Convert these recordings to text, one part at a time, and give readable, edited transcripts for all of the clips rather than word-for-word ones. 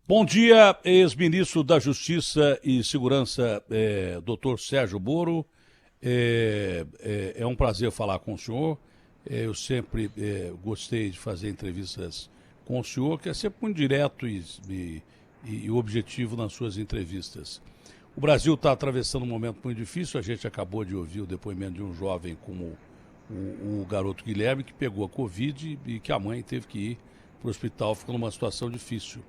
Bom dia, ex-ministro da Justiça e Segurança, doutor Sérgio Moro. É um prazer falar com o senhor. Eu sempre gostei de fazer entrevistas com o senhor, que é sempre muito direto e objetivo nas suas entrevistas. O Brasil está atravessando um momento muito difícil. A gente acabou de ouvir o depoimento de um jovem como o garoto Guilherme, que pegou a Covid e que a mãe teve que ir para o hospital, ficou numa situação difícil.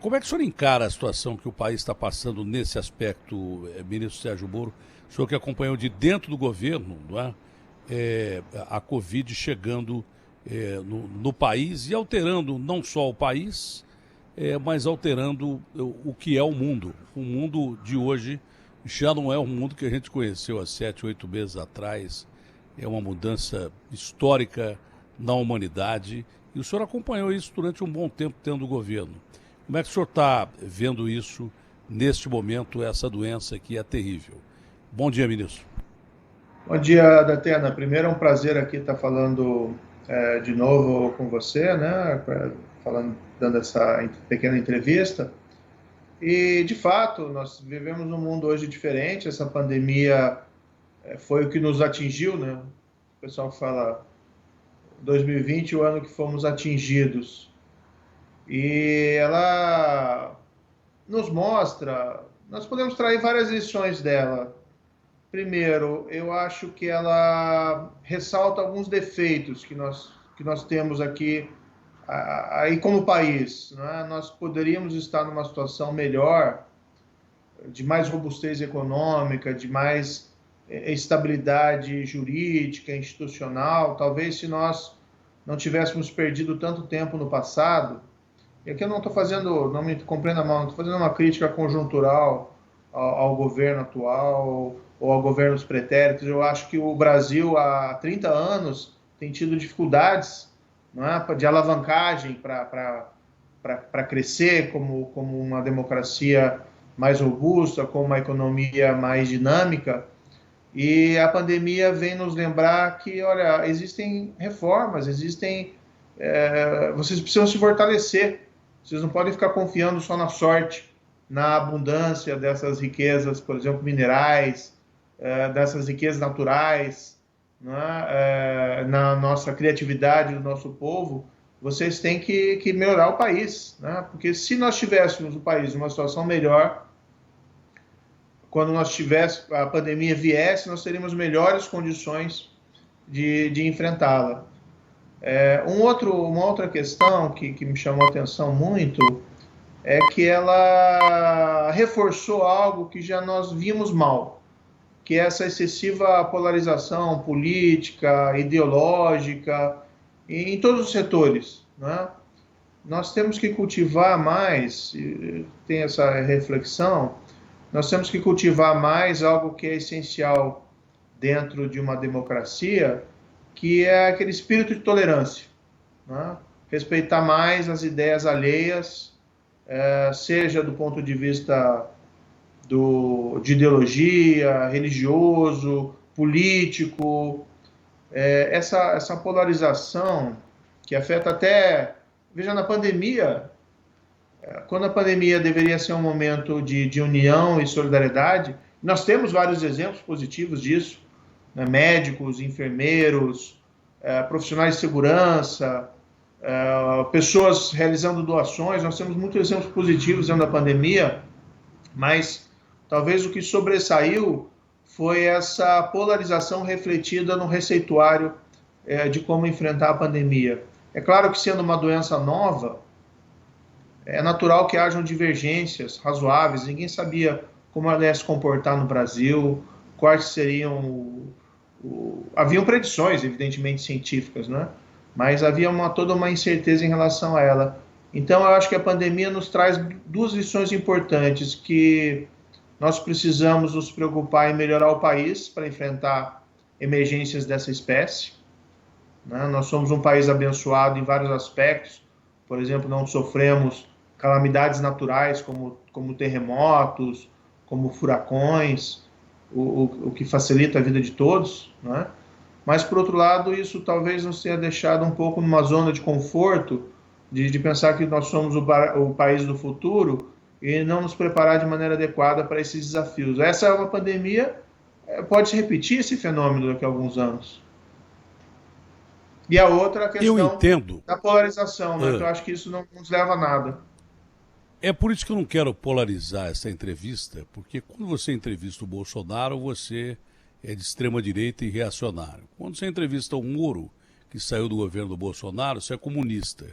Como é que o senhor encara a situação que o país está passando nesse aspecto, ministro Sérgio Moro? O senhor que acompanhou de dentro do governo, não é? A Covid chegando no país e alterando não só o país, mas alterando o que é o mundo. O mundo de hoje já não é o mundo que a gente conheceu há 7, 8 meses atrás. É uma mudança histórica na humanidade. E o senhor acompanhou isso durante um bom tempo tendo o governo. Como é que o senhor está vendo isso neste momento, essa doença que é terrível? Bom dia, ministro. Bom dia, Datena. Primeiro é um prazer aqui estar falando de novo com você, né? Dando essa pequena entrevista. E, de fato, nós vivemos num mundo hoje diferente. Essa pandemia foi o que nos atingiu, né? O pessoal fala 2020, o ano que fomos atingidos. E ela nos mostra, nós podemos trair várias lições dela. Primeiro, eu acho que ela ressalta alguns defeitos que nós temos aqui aí como país, né? Nós poderíamos estar numa situação melhor, de mais robustez econômica, de mais estabilidade jurídica, institucional. Talvez se nós não tivéssemos perdido tanto tempo no passado. E aqui eu não estou fazendo, não me compreenda mal, não estou fazendo uma crítica conjuntural ao governo atual ou a governos pretéritos. Eu acho que o Brasil, há 30 anos, tem tido dificuldades, não é, de alavancagem para crescer como uma democracia mais robusta, com uma economia mais dinâmica. E a pandemia vem nos lembrar que, olha, existem reformas, vocês precisam se fortalecer. Vocês não podem ficar confiando só na sorte, na abundância dessas riquezas, por exemplo, minerais, dessas riquezas naturais, né? Na nossa criatividade do nosso povo. Vocês têm que melhorar o país, né? Porque se nós tivéssemos o país em uma situação melhor, quando a pandemia viesse, nós teríamos melhores condições de enfrentá-la. Uma outra questão que me chamou a atenção muito é que ela reforçou algo que já nós vimos mal, que é essa excessiva polarização política, ideológica, em todos os setores, né? Nós temos que cultivar mais, tem essa reflexão, nós temos que cultivar mais algo que é essencial dentro de uma democracia, que é aquele espírito de tolerância, né? Respeitar mais as ideias alheias, seja do ponto de vista de ideologia, religioso, político. Essa polarização que afeta até, veja, na pandemia, quando a pandemia deveria ser um momento de união e solidariedade, nós temos vários exemplos positivos disso, né? Médicos, enfermeiros, profissionais de segurança, pessoas realizando doações. Nós temos muitos exemplos positivos dentro da pandemia, mas talvez o que sobressaiu foi essa polarização refletida no receituário de como enfrentar a pandemia. É claro que, sendo uma doença nova, é natural que hajam divergências razoáveis. Ninguém sabia como ela ia se comportar no Brasil, quais seriam... Haviam predições, evidentemente, científicas, né? Mas havia toda uma incerteza em relação a ela. Então, eu acho que a pandemia nos traz duas lições importantes, que nós precisamos nos preocupar em melhorar o país para enfrentar emergências dessa espécie, né? Nós somos um país abençoado em vários aspectos. Por exemplo, não sofremos calamidades naturais como terremotos, como furacões, o que facilita a vida de todos, né? Mas, por outro lado, isso talvez nos tenha deixado um pouco numa zona de conforto, de pensar que nós somos o país do futuro e não nos preparar de maneira adequada para esses desafios. Essa é uma pandemia, pode se repetir esse fenômeno daqui a alguns anos. E a outra, a Eu questão entendo. da polarização, né? Que eu ah, acho que isso não nos leva a nada. É por isso que eu não quero polarizar essa entrevista, porque quando você entrevista o Bolsonaro, você é de extrema direita e reacionário. Quando você entrevista o Moro, que saiu do governo do Bolsonaro, você é comunista.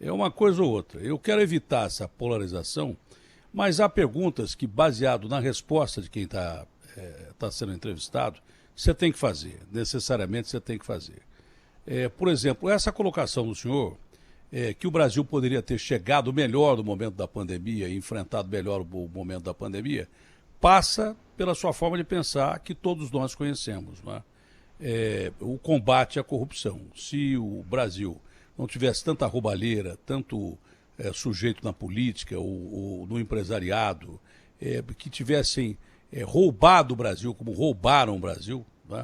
É uma coisa ou outra. Eu quero evitar essa polarização, mas há perguntas que, baseado na resposta de quem tá sendo entrevistado, você tem que fazer. Necessariamente você tem que fazer. Por exemplo, essa colocação do senhor, que o Brasil poderia ter chegado melhor no momento da pandemia e enfrentado melhor o momento da pandemia, passa pela sua forma de pensar que todos nós conhecemos, não é? O combate à corrupção. Se o Brasil não tivesse tanta roubalheira, tanto sujeito na política ou no empresariado, que tivessem roubado o Brasil como roubaram o Brasil, não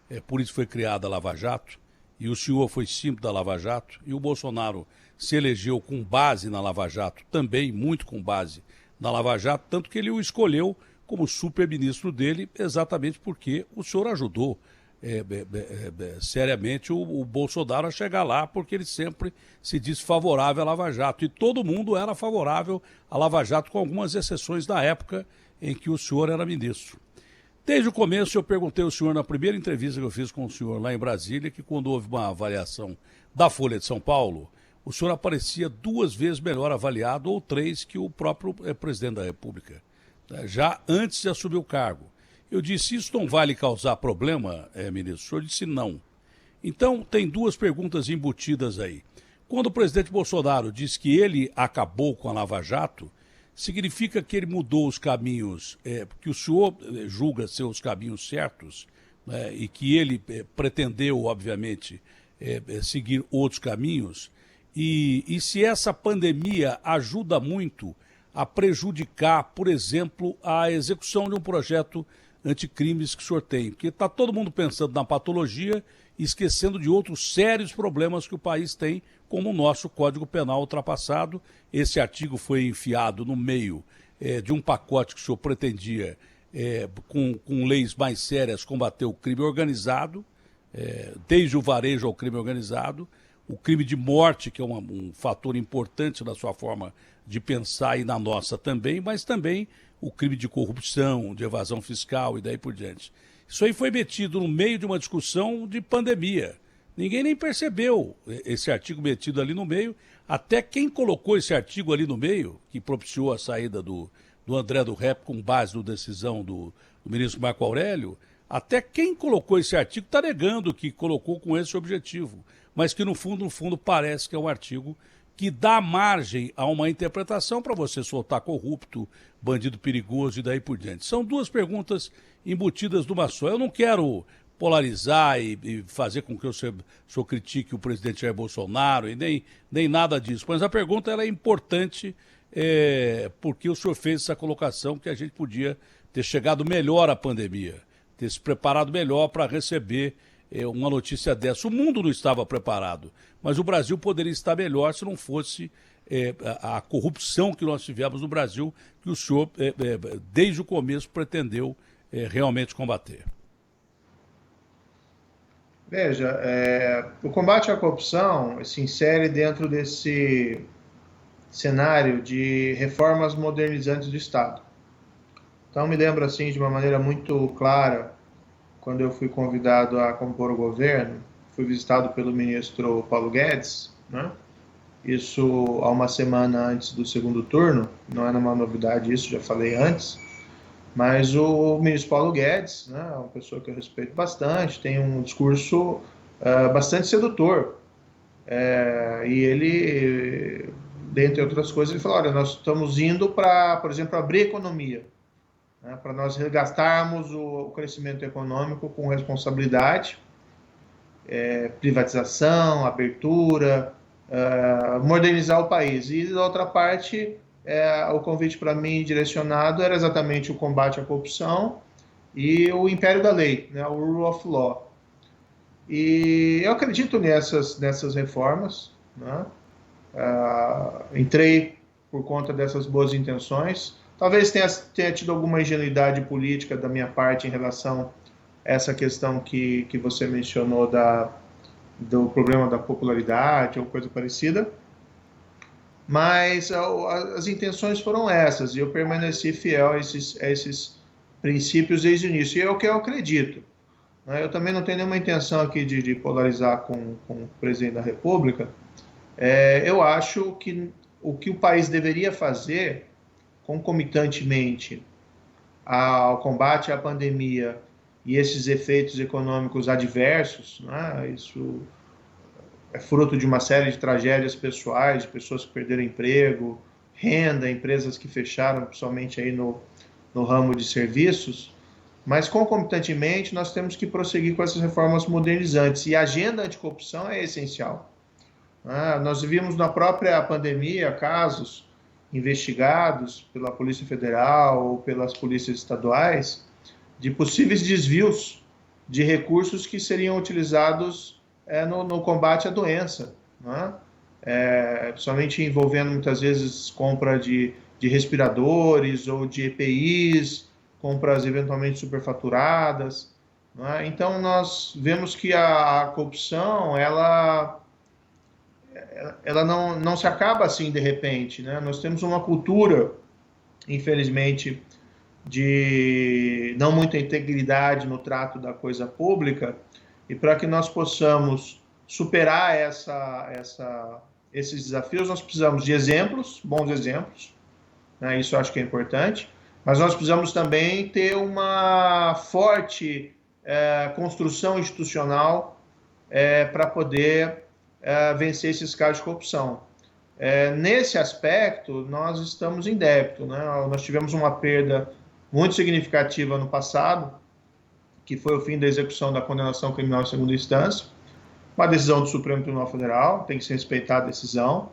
é? Por isso foi criada a Lava Jato, e o senhor foi símbolo da Lava Jato, e o Bolsonaro se elegeu com base na Lava Jato, também muito com base na Lava Jato, tanto que ele o escolheu como super-ministro dele, exatamente porque o senhor ajudou seriamente o Bolsonaro a chegar lá, porque ele sempre se disse favorável à Lava Jato, e todo mundo era favorável à Lava Jato, com algumas exceções da época em que o senhor era ministro. Desde o começo eu perguntei ao senhor, na primeira entrevista que eu fiz com o senhor lá em Brasília, que quando houve uma avaliação da Folha de São Paulo, o senhor aparecia 2 vezes melhor avaliado, ou 3, que o próprio presidente da República, já antes de assumir o cargo. Eu disse, isso não vai lhe causar problema, ministro? O senhor disse não. Então, tem 2 perguntas embutidas aí. Quando o presidente Bolsonaro disse que ele acabou com a Lava Jato, significa que ele mudou os caminhos, que o senhor julga ser os caminhos certos, né, e que ele pretendeu, obviamente, seguir outros caminhos, e se essa pandemia ajuda muito a prejudicar, por exemplo, a execução de um projeto anticrimes que o senhor tem, porque está todo mundo pensando na patologia e esquecendo de outros sérios problemas que o país tem, como o nosso Código Penal ultrapassado. Esse artigo foi enfiado no meio de um pacote que o senhor pretendia, com leis mais sérias, combater o crime organizado, desde o varejo ao crime organizado, o crime de morte, que é um fator importante na sua forma de pensar e na nossa também, mas também o crime de corrupção, de evasão fiscal e daí por diante. Isso aí foi metido no meio de uma discussão de pandemia. Ninguém nem percebeu esse artigo metido ali no meio, até quem colocou esse artigo ali no meio, que propiciou a saída do André do Rep com base na decisão do ministro Marco Aurélio, até quem colocou esse artigo está negando que colocou com esse objetivo, mas que no fundo parece que é um artigo que dá margem a uma interpretação para você soltar corrupto, bandido perigoso e daí por diante. São 2 perguntas embutidas numa só. Eu não quero polarizar e fazer com que o senhor critique o presidente Jair Bolsonaro e nem nada disso, mas a pergunta ela é importante porque o senhor fez essa colocação que a gente podia ter chegado melhor à pandemia, ter se preparado melhor para receber uma notícia dessa. O mundo não estava preparado, mas o Brasil poderia estar melhor se não fosse a corrupção que nós tivemos no Brasil, que o senhor, desde o começo, pretendeu realmente combater. Veja, o combate à corrupção se insere dentro desse cenário de reformas modernizantes do Estado. Então, me lembro assim de uma maneira muito clara, quando eu fui convidado a compor o governo, fui visitado pelo ministro Paulo Guedes, né? Isso há uma semana antes do segundo turno, não é uma novidade isso, já falei antes, mas o ministro Paulo Guedes, né, é uma pessoa que eu respeito bastante, tem um discurso bastante sedutor, e ele, dentre outras coisas, ele falou, olha, nós estamos indo para, por exemplo, abrir a economia, né, para nós resgatarmos o crescimento econômico com responsabilidade, privatização, abertura, modernizar o país. E, da outra parte, o convite para mim direcionado era exatamente o combate à corrupção e o império da lei, né, o rule of law. E eu acredito nessas reformas, né? Entrei por conta dessas boas intenções. Talvez tenha tido alguma ingenuidade política da minha parte em relação a essa questão que você mencionou do problema da popularidade ou coisa parecida, mas as intenções foram essas, e eu permaneci fiel a esses princípios desde o início, e é o que eu acredito. Eu também não tenho nenhuma intenção aqui de polarizar com o presidente da República. Eu acho que o que o país deveria fazer, concomitantemente ao combate à pandemia e esses efeitos econômicos adversos, né? Isso é fruto de uma série de tragédias pessoais, de pessoas que perderam emprego, renda, empresas que fecharam, principalmente aí no ramo de serviços, mas concomitantemente nós temos que prosseguir com essas reformas modernizantes, e a agenda anticorrupção é essencial. Nós vimos na própria pandemia casos investigados pela Polícia Federal ou pelas polícias estaduais de possíveis desvios de recursos que seriam utilizados no combate à doença, principalmente envolvendo muitas vezes compra de respiradores ou de EPIs, compras eventualmente superfaturadas. Então nós vemos que a corrupção ela não se acaba assim de repente, Nós temos uma cultura, infelizmente, de não muita integridade no trato da coisa pública, e para que nós possamos superar esses desafios, nós precisamos de exemplos, bons exemplos, Isso eu acho que é importante, mas nós precisamos também ter uma forte construção institucional para poder vencer esses casos de corrupção. Nesse aspecto, nós estamos em débito, Nós tivemos uma perda muito significativa no passado, que foi o fim da execução da condenação criminal em segunda instância, uma decisão do Supremo Tribunal Federal, tem que ser respeitada a decisão.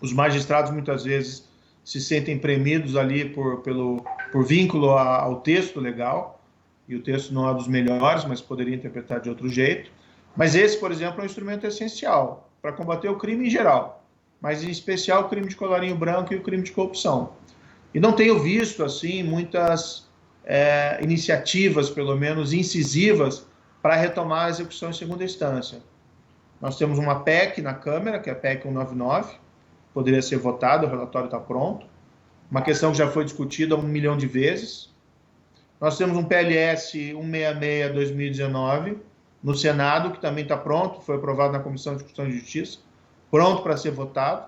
Os magistrados muitas vezes se sentem premidos ali por vínculo ao texto legal, e o texto não é dos melhores, mas poderia interpretar de outro jeito. Mas esse, por exemplo, é um instrumento essencial para combater o crime em geral, mas em especial o crime de colarinho branco e o crime de corrupção. E não tenho visto, assim, muitas iniciativas, pelo menos incisivas, para retomar a execução em segunda instância. Nós temos uma PEC na Câmara, que é a PEC 199, poderia ser votada, o relatório está pronto. Uma questão que já foi discutida 1 milhão de vezes. Nós temos um PLS 166/2019, no Senado, que também está pronto, foi aprovado na Comissão de Constituição e Justiça, pronto para ser votado.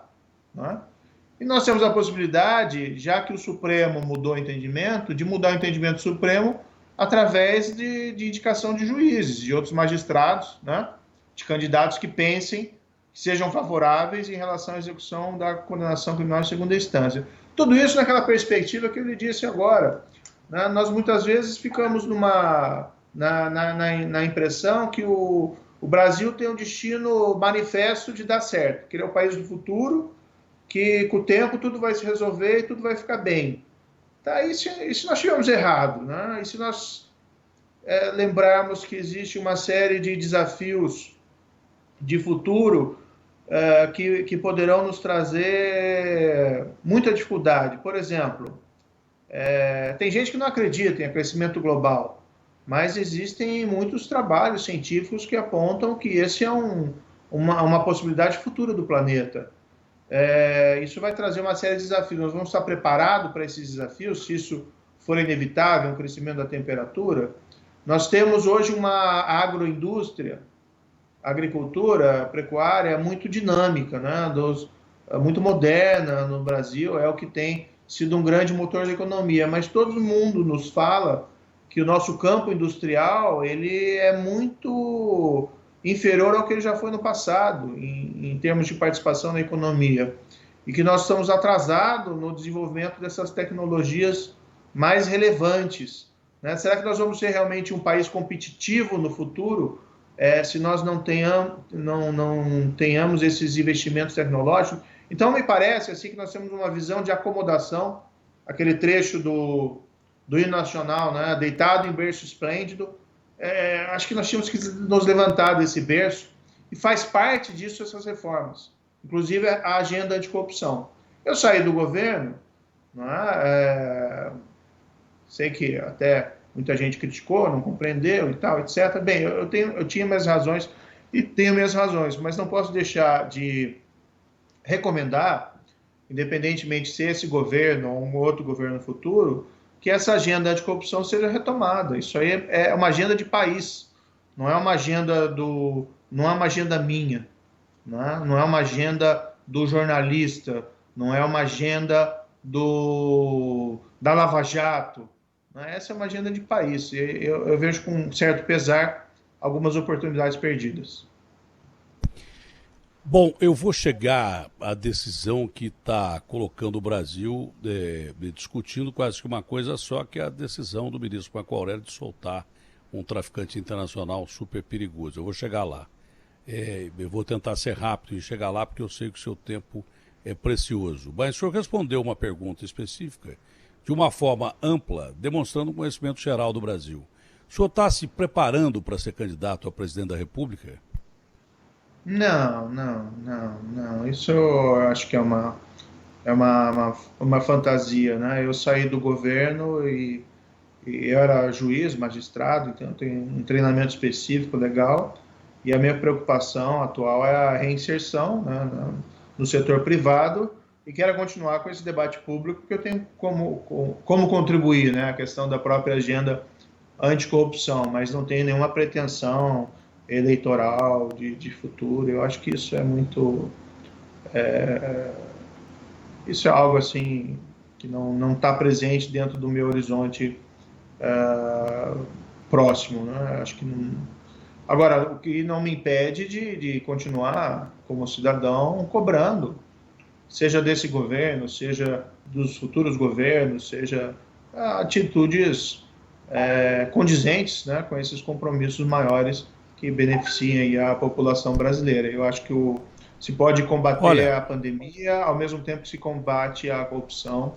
E nós temos a possibilidade, já que o Supremo mudou o entendimento, de mudar o entendimento do Supremo através de indicação de juízes, de outros magistrados, de candidatos que pensem, que sejam favoráveis em relação à execução da condenação criminal em segunda instância. Tudo isso naquela perspectiva que eu lhe disse agora. Nós muitas vezes ficamos na impressão que o Brasil tem um destino manifesto de dar certo, que ele é o país do futuro, que com o tempo tudo vai se resolver e tudo vai ficar bem. E se nós estivermos errados, E se nós lembrarmos que existe uma série de desafios de futuro que poderão nos trazer muita dificuldade. Por exemplo, tem gente que não acredita em crescimento global, mas existem muitos trabalhos científicos que apontam que esse é uma possibilidade futura do planeta. Isso vai trazer uma série de desafios. Nós vamos estar preparados para esses desafios, se isso for inevitável, um crescimento da temperatura. Nós temos hoje uma agroindústria, agricultura, pecuária muito dinâmica, muito moderna no Brasil, é o que tem sido um grande motor da economia, mas todo mundo nos fala que o nosso campo industrial ele é muito inferior ao que ele já foi no passado, em termos de participação na economia, e que nós estamos atrasados no desenvolvimento dessas tecnologias mais relevantes. Será que nós vamos ser realmente um país competitivo no futuro se nós não tenhamos esses investimentos tecnológicos? Então, me parece assim, que nós temos uma visão de acomodação, aquele trecho do hino nacional, deitado em berço esplêndido. Acho que nós tínhamos que nos levantar desse berço, e faz parte disso essas reformas. inclusive a agenda anticorrupção. Eu saí do governo, não é? Sei que até muita gente criticou, não compreendeu e tal, etc. Bem, eu tinha minhas razões e tenho minhas razões, mas não posso deixar de recomendar, independentemente se esse governo ou um outro governo futuro, que essa agenda anticorrupção seja retomada. Isso aí é uma agenda de país, não é uma agenda não é uma agenda minha, não é uma agenda do jornalista, não é uma agenda da Lava Jato. Essa é uma agenda de país. Eu vejo com certo pesar algumas oportunidades perdidas. Bom, eu vou chegar à decisão que está colocando o Brasil discutindo quase que uma coisa só, que é a decisão do ministro Marco Aurélio de soltar um traficante internacional super perigoso. Eu vou chegar lá. Eu vou tentar ser rápido e chegar lá, porque eu sei que o seu tempo é precioso. Mas o senhor respondeu uma pergunta específica de uma forma ampla, demonstrando um conhecimento geral do Brasil. O senhor está se preparando para ser candidato a presidente da República? Não. Isso eu acho que é uma fantasia, né? Eu saí do governo e eu era juiz, magistrado, então eu tenho um treinamento específico legal. E a minha preocupação atual é a reinserção, né, no setor privado, e quero continuar com esse debate público, porque eu tenho como contribuir, né, a questão da própria agenda anticorrupção, mas não tenho nenhuma pretensão eleitoral de futuro. Eu acho que isso é muito... isso é algo assim que não está presente dentro do meu horizonte próximo, né? Acho que não... Agora, o que não me impede de continuar como cidadão cobrando, seja desse governo, seja dos futuros governos, seja atitudes condizentes, né, com esses compromissos maiores que beneficiem a população brasileira. Eu acho que se pode combater a pandemia, ao mesmo tempo que se combate a corrupção,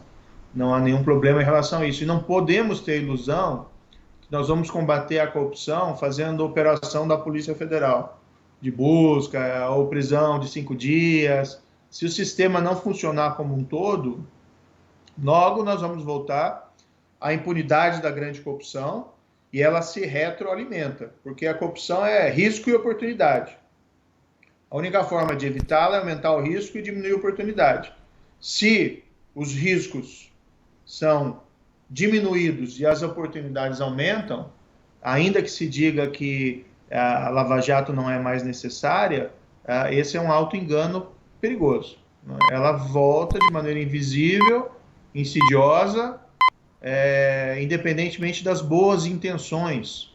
não há nenhum problema em relação a isso. E não podemos ter ilusão que nós vamos combater a corrupção fazendo operação da Polícia Federal, de busca ou prisão de 5 dias. Se o sistema não funcionar como um todo, logo nós vamos voltar à impunidade da grande corrupção e ela se retroalimenta, porque a corrupção é risco e oportunidade. A única forma de evitá-la é aumentar o risco e diminuir a oportunidade. Se os riscos são diminuídos e as oportunidades aumentam, ainda que se diga que a Lava Jato não é mais necessária, esse é um auto-engano perigoso. Ela volta de maneira invisível, insidiosa, independentemente das boas intenções,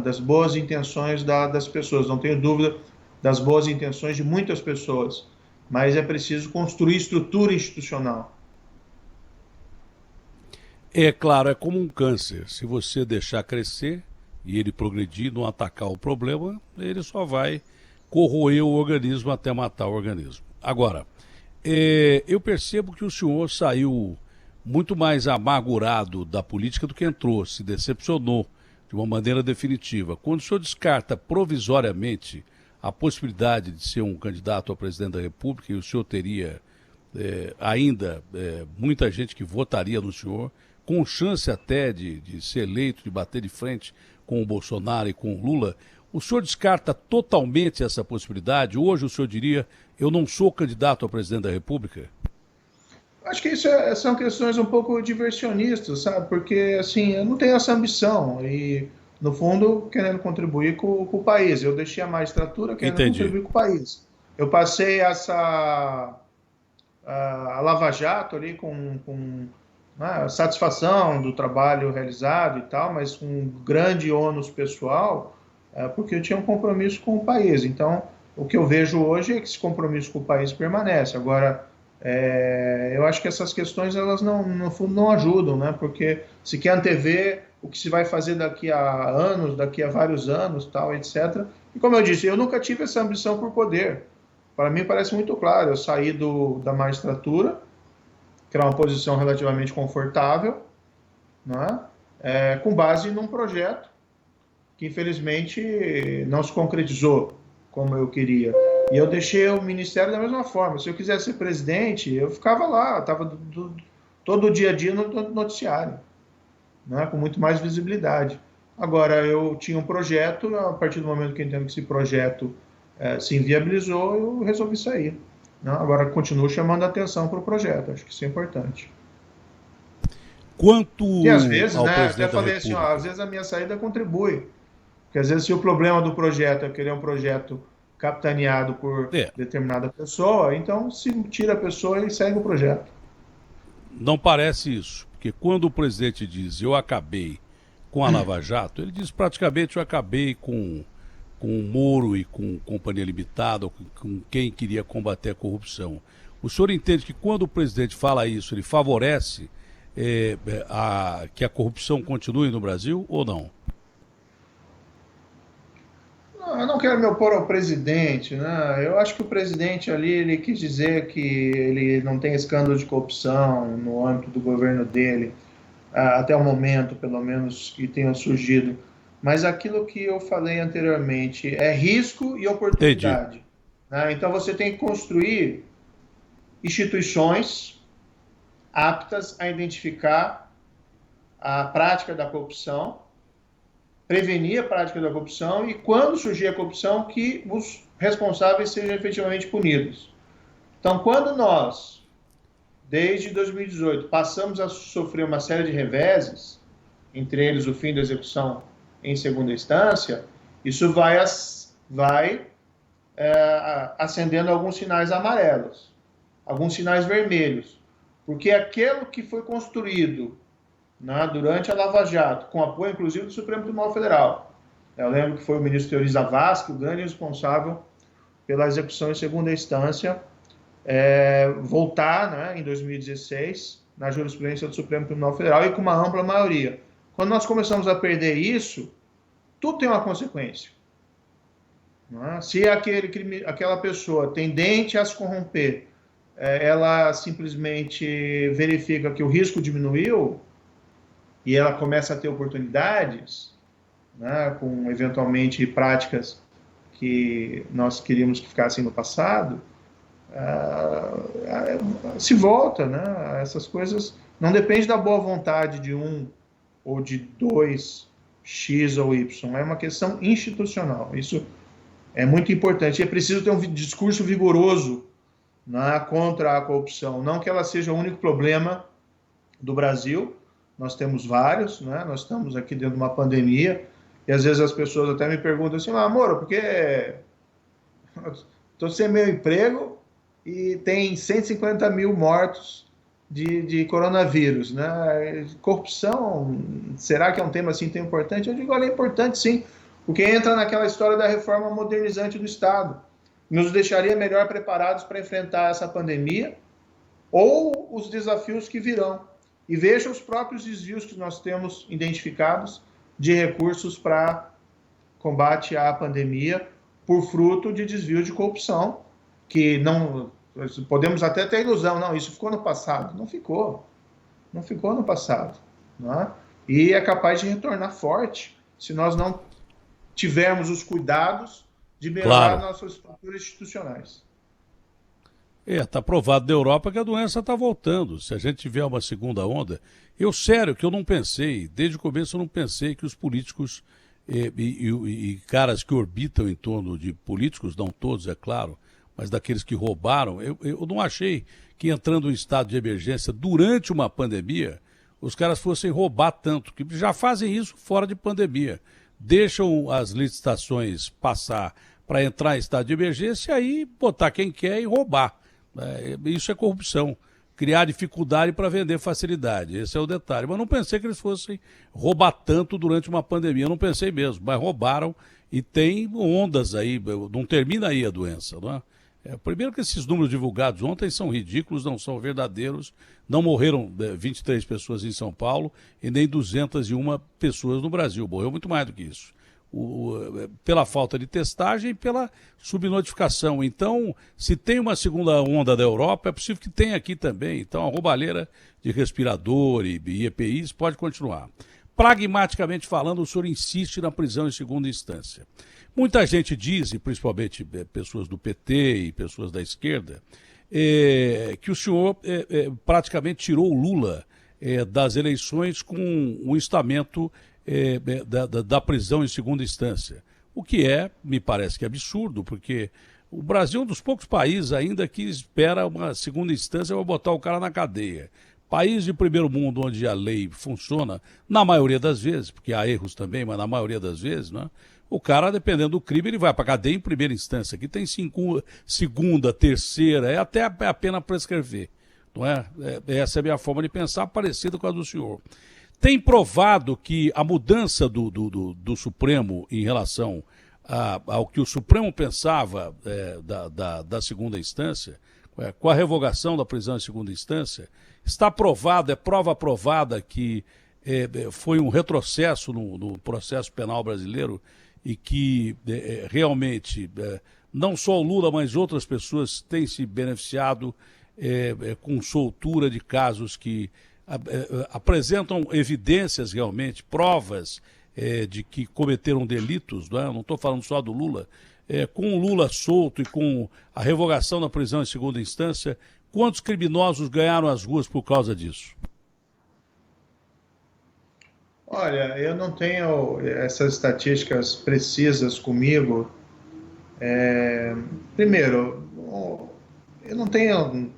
das boas intenções das pessoas. Não tenho dúvida das boas intenções de muitas pessoas, mas é preciso construir estrutura institucional. É claro, é como um câncer. Se você deixar crescer e ele progredir, não atacar o problema, ele só vai corroer o organismo até matar o organismo. Agora, eu percebo que o senhor saiu muito mais amargurado da política do que entrou, se decepcionou de uma maneira definitiva. Quando o senhor descarta provisoriamente a possibilidade de ser um candidato a presidente da República, e o senhor teria ainda muita gente que votaria no senhor, com chance até de ser eleito, de bater de frente com o Bolsonaro e com o Lula, o senhor descarta totalmente essa possibilidade? Hoje o senhor diria, eu não sou candidato a presidente da República? Acho que isso são questões um pouco diversionistas, sabe? Porque, assim, eu não tenho essa ambição e, no fundo, querendo contribuir com o país. Eu deixei a magistratura querendo contribuir com o país. Eu passei a Lava Jato ali com satisfação do trabalho realizado e tal, mas com um grande ônus pessoal, porque eu tinha um compromisso com o país. Então, o que eu vejo hoje é que esse compromisso com o país permanece. Agora, eu acho que essas questões, elas no fundo não ajudam, né? Porque se quer antever o que se vai fazer daqui a anos, daqui a vários anos, tal, etc. E como eu disse, eu nunca tive essa ambição por poder. Para mim parece muito claro, eu saí da magistratura, que era uma posição relativamente confortável, né? Com base num projeto que infelizmente não se concretizou como eu queria. E eu deixei o ministério da mesma forma. Se eu quisesse ser presidente, eu ficava lá, estava todo o dia a dia no noticiário, né, com muito mais visibilidade. Agora, eu tinha um projeto, a partir do momento que eu entendo que esse projeto se inviabilizou, eu resolvi sair. Né? Agora, continuo chamando a atenção para o projeto, acho que isso é importante. Quanto E às vezes, ao né, até presidente da falei assim, ó, República? às vezes a minha saída contribui. Porque às vezes se o problema do projeto é querer um projeto capitaneado por É, determinada pessoa, então se tira a pessoa e segue o projeto. não parece isso, porque quando o presidente diz eu acabei com a Lava Jato, ele diz praticamente eu acabei com o Moro e com Companhia Limitada, com quem queria combater a corrupção. O senhor entende que quando o presidente fala isso, ele favorece que a corrupção continue no Brasil ou não? Não, eu não quero me opor ao presidente, né? Eu acho que o presidente ali ele quis dizer que ele não tem escândalo de corrupção no âmbito do governo dele, até o momento, pelo menos, que tenha surgido. Mas aquilo que eu falei anteriormente é risco e Entendi. oportunidade. Né? Então você tem que construir instituições aptas a identificar a prática da corrupção, prevenir a prática da corrupção e, quando surgir a corrupção, que os responsáveis sejam efetivamente punidos. Então, quando nós, desde 2018, passamos a sofrer uma série de reveses, entre eles o fim da execução em segunda instância, isso vai acendendo alguns sinais amarelos, alguns sinais vermelhos, porque aquilo que foi construído, né, durante a Lava Jato, com apoio inclusive do Supremo Tribunal Federal. Eu lembro que foi o ministro Teori Zavascki, o grande responsável pela execução em segunda instância, voltar, né, em 2016, na jurisprudência do Supremo Tribunal Federal e com uma ampla maioria. Quando nós começamos a perder isso, tudo tem uma consequência. Né? Se aquela pessoa tendente a se corromper, ela simplesmente verifica que o risco diminuiu, e ela começa a ter oportunidades, né, com eventualmente práticas que nós queríamos que ficassem no passado, se volta, né? Essas coisas não dependem da boa vontade de um ou de dois, X ou Y, é uma questão institucional. Isso é muito importante. É preciso ter um discurso vigoroso, né, contra a corrupção, não que ela seja o único problema do Brasil. Nós temos vários, né? Nós estamos aqui dentro de uma pandemia, e às vezes as pessoas até me perguntam assim, Moro, porque estou sem meu emprego e tem 150 mil mortos de coronavírus, né? Corrupção, será que é um tema assim tão importante? Eu digo, olha, é importante sim, porque entra naquela história da reforma modernizante do Estado. Nos deixaria melhor preparados para enfrentar essa pandemia ou os desafios que virão. E veja os próprios desvios que nós temos identificados de recursos para combate à pandemia por fruto de desvios de corrupção, que não podemos até ter ilusão, não, isso ficou no passado. Não ficou no passado. Né? E é capaz de retornar forte se nós não tivermos os cuidados de melhorar Claro. nossas estruturas institucionais. Está provado na Europa que a doença está voltando. Se a gente tiver uma segunda onda, sério, que eu não pensei, desde o começo eu não pensei que os políticos e caras que orbitam em torno de políticos, não todos, é claro, mas daqueles que roubaram, eu não achei que entrando em estado de emergência durante uma pandemia, os caras fossem roubar tanto, que já fazem isso fora de pandemia. Deixam as licitações passar para entrar em estado de emergência e aí botar quem quer e roubar. Isso é corrupção. Criar dificuldade para vender facilidade. Esse é o detalhe. Mas não pensei que eles fossem roubar tanto durante uma pandemia. Eu não pensei mesmo. Mas roubaram e tem ondas aí. Não termina aí a doença, não é? Primeiro que esses números divulgados ontem são ridículos, não são verdadeiros. Não morreram 23 pessoas em São Paulo e nem 201 pessoas no Brasil. Morreu muito mais do que isso. Pela falta de testagem e pela subnotificação. Então, se tem uma segunda onda da Europa, é possível que tenha aqui também. Então, a roubalheira de respirador e EPIs pode continuar. pragmaticamente falando, o senhor insiste na prisão em segunda instância. Muita gente diz, e principalmente pessoas do PT e pessoas da esquerda, que o senhor praticamente tirou o Lula das eleições com o instamento da prisão em segunda instância. O que me parece que é absurdo, porque o Brasil é um dos poucos países ainda que espera uma segunda instância para botar o cara na cadeia. País de primeiro mundo onde a lei funciona, na maioria das vezes, porque há erros também, mas na maioria das vezes, né, o cara, dependendo do crime, ele vai para a cadeia em primeira instância. Aqui tem segunda, terceira, até a pena prescrever. Não é? Essa é a minha forma de pensar, parecida com a do senhor. Tem provado que a mudança do Supremo em relação ao que o Supremo pensava da segunda instância, com a revogação da prisão em segunda instância, está provado, é prova provada que foi um retrocesso no processo penal brasileiro e que realmente não só o Lula, mas outras pessoas têm se beneficiado com soltura de casos que apresentam evidências realmente, provas de que cometeram delitos, não estou falando só do Lula, com o Lula solto e com a revogação da prisão em segunda instância, quantos criminosos ganharam as ruas por causa disso? Olha, eu não tenho essas estatísticas precisas comigo. Primeiro, eu não tenho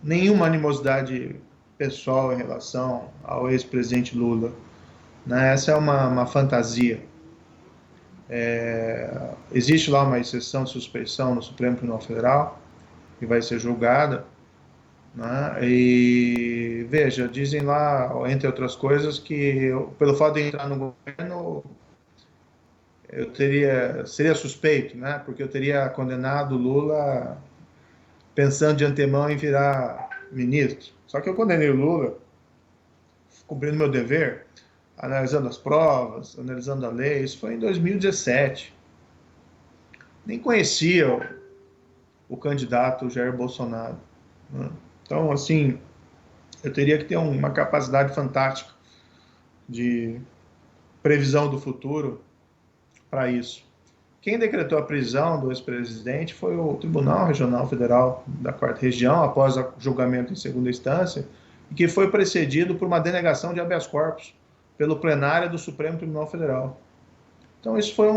nenhuma animosidade pessoal em relação ao ex-presidente Lula, né? Essa é uma fantasia. Existe lá uma exceção de suspeição no Supremo Tribunal Federal, que vai ser julgada, né? E veja, dizem lá, entre outras coisas, que pelo fato de entrar no governo seria suspeito, né? Porque eu teria condenado Lula pensando de antemão em virar ministro. Só que eu condenei o Lula cumprindo meu dever, analisando as provas, analisando a lei. Isso foi em 2017. Nem conhecia o candidato Jair Bolsonaro, né? Então, assim, eu teria que ter uma capacidade fantástica de previsão do futuro para isso. Quem decretou a prisão do ex-presidente foi o Tribunal Regional Federal da 4ª Região, após o julgamento em segunda instância, e que foi precedido por uma denegação de habeas corpus pelo plenário do Supremo Tribunal Federal. Então, isso foi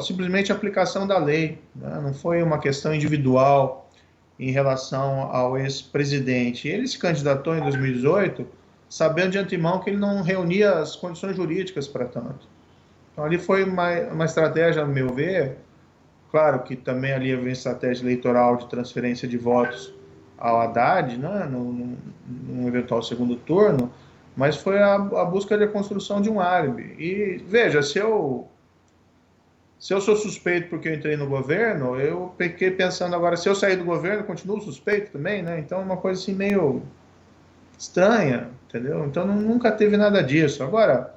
simplesmente aplicação da lei, né? Não foi uma questão individual em relação ao ex-presidente. Ele se candidatou em 2018, sabendo de antemão que ele não reunia as condições jurídicas para tanto. Então, ali foi uma estratégia, no meu ver, claro que também ali havia uma estratégia eleitoral de transferência de votos ao Haddad, né, num eventual segundo turno, mas foi a busca da construção de um álibi. E, veja, se eu sou suspeito porque eu entrei no governo, eu fiquei pensando agora, se eu sair do governo, continuo suspeito também, né? Então, é uma coisa assim meio estranha, entendeu? Então, nunca teve nada disso. Agora,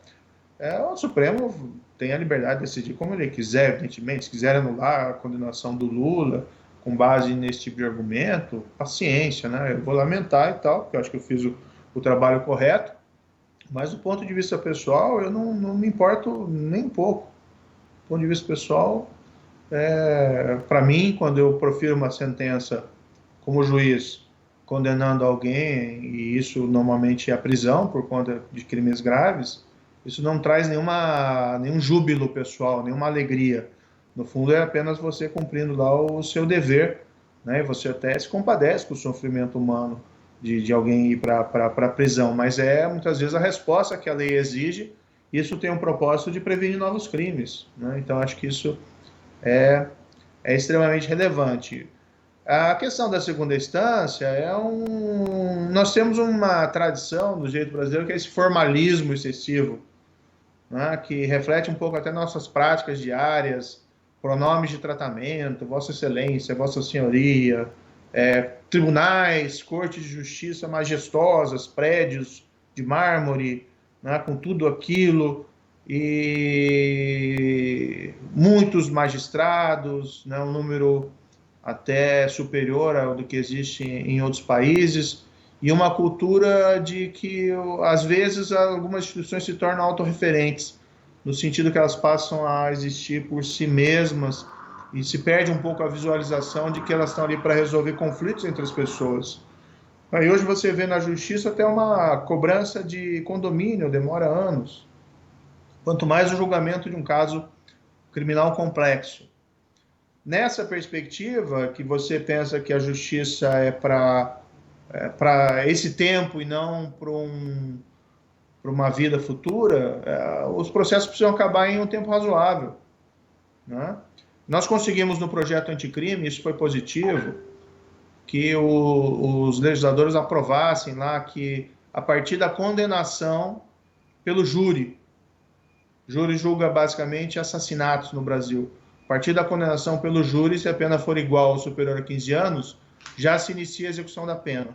o Supremo tem a liberdade de decidir como ele quiser, evidentemente. Se quiser anular a condenação do Lula com base nesse tipo de argumento, paciência, né? Eu vou lamentar e tal, porque eu acho que eu fiz o trabalho correto, mas do ponto de vista pessoal, eu não me importo nem um pouco. Do ponto de vista pessoal, para mim, quando eu profiro uma sentença como juiz condenando alguém, e isso normalmente é a prisão por conta de crimes graves, isso não traz nenhum júbilo pessoal, nenhuma alegria. No fundo, é apenas você cumprindo lá o seu dever, né? E você até se compadece com o sofrimento humano de alguém ir para a prisão, mas muitas vezes a resposta que a lei exige. Isso tem um propósito de prevenir novos crimes, né? Então, acho que isso é extremamente relevante. A questão da segunda instância nós temos uma tradição no direito brasileiro que é esse formalismo excessivo, né? Que reflete um pouco até nossas práticas diárias, pronomes de tratamento, Vossa Excelência, Vossa Senhoria, tribunais, cortes de justiça majestosas, prédios de mármore, né, com tudo aquilo, e muitos magistrados, um número até superior ao do que existe em outros países, e uma cultura de que, às vezes, algumas instituições se tornam autorreferentes, no sentido que elas passam a existir por si mesmas e se perde um pouco a visualização de que elas estão ali para resolver conflitos entre as pessoas. Aí hoje você vê na justiça até uma cobrança de condomínio, demora anos. Quanto mais o julgamento de um caso criminal complexo. Nessa perspectiva, que você pensa que a justiça é para esse tempo e não para uma vida futura, os processos precisam acabar em um tempo razoável. Né? Nós conseguimos no projeto anticrime, isso foi positivo, que os legisladores aprovassem lá que, a partir da condenação pelo júri julga basicamente assassinatos no Brasil. A partir da condenação pelo júri, se a pena for igual ou superior a 15 anos, já se inicia a execução da pena.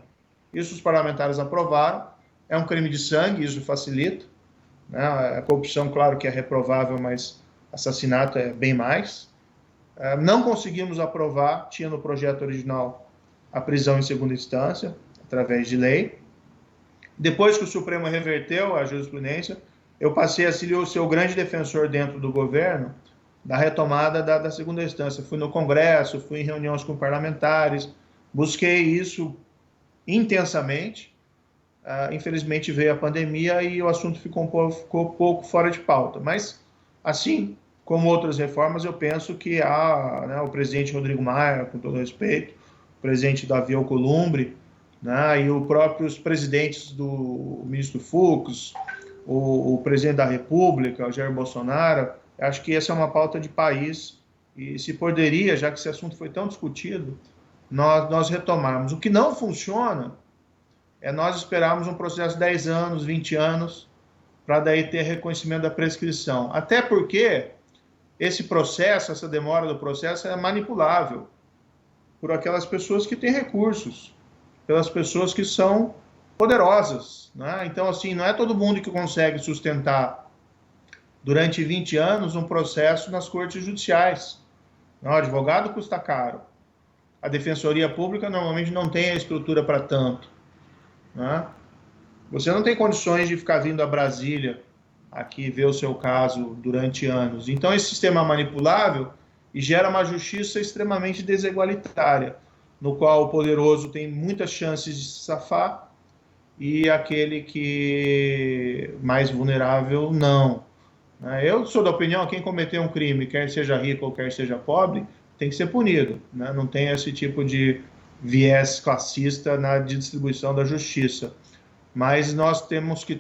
Isso os parlamentares aprovaram. É um crime de sangue, isso facilita. Né? A corrupção, claro que é reprovável, mas assassinato é bem mais. Não conseguimos aprovar, tinha no projeto original, a prisão em segunda instância, através de lei. Depois que o Supremo reverteu a jurisprudência, eu passei a ser o seu grande defensor dentro do governo da retomada da segunda instância. Fui no Congresso, fui em reuniões com parlamentares, busquei isso intensamente. Infelizmente veio a pandemia e o assunto ficou um pouco fora de pauta. Mas, assim como outras reformas, eu penso que o presidente Rodrigo Maia, com todo respeito, o presidente Davi Alcolumbre, né, e os próprios presidentes do ministro Fux, o presidente da República, o Jair Bolsonaro, acho que essa é uma pauta de país e se poderia, já que esse assunto foi tão discutido, nós retomarmos. O que não funciona é nós esperarmos um processo de 10 anos, 20 anos, para daí ter reconhecimento da prescrição. Até porque esse processo, essa demora do processo é manipulável por aquelas pessoas que têm recursos, pelas pessoas que são poderosas. Né? Então, assim, não é todo mundo que consegue sustentar durante 20 anos um processo nas cortes judiciais. O advogado custa caro. A defensoria pública normalmente não tem a estrutura para tanto. Né? Você não tem condições de ficar vindo a Brasília aqui ver o seu caso durante anos. Então, esse sistema é manipulável e gera uma justiça extremamente desigualitária, no qual o poderoso tem muitas chances de se safar e aquele que mais vulnerável não. Eu sou da opinião que quem cometeu um crime, quer seja rico ou quer seja pobre, tem que ser punido. Né? Não tem esse tipo de viés classista na distribuição da justiça. Mas nós temos que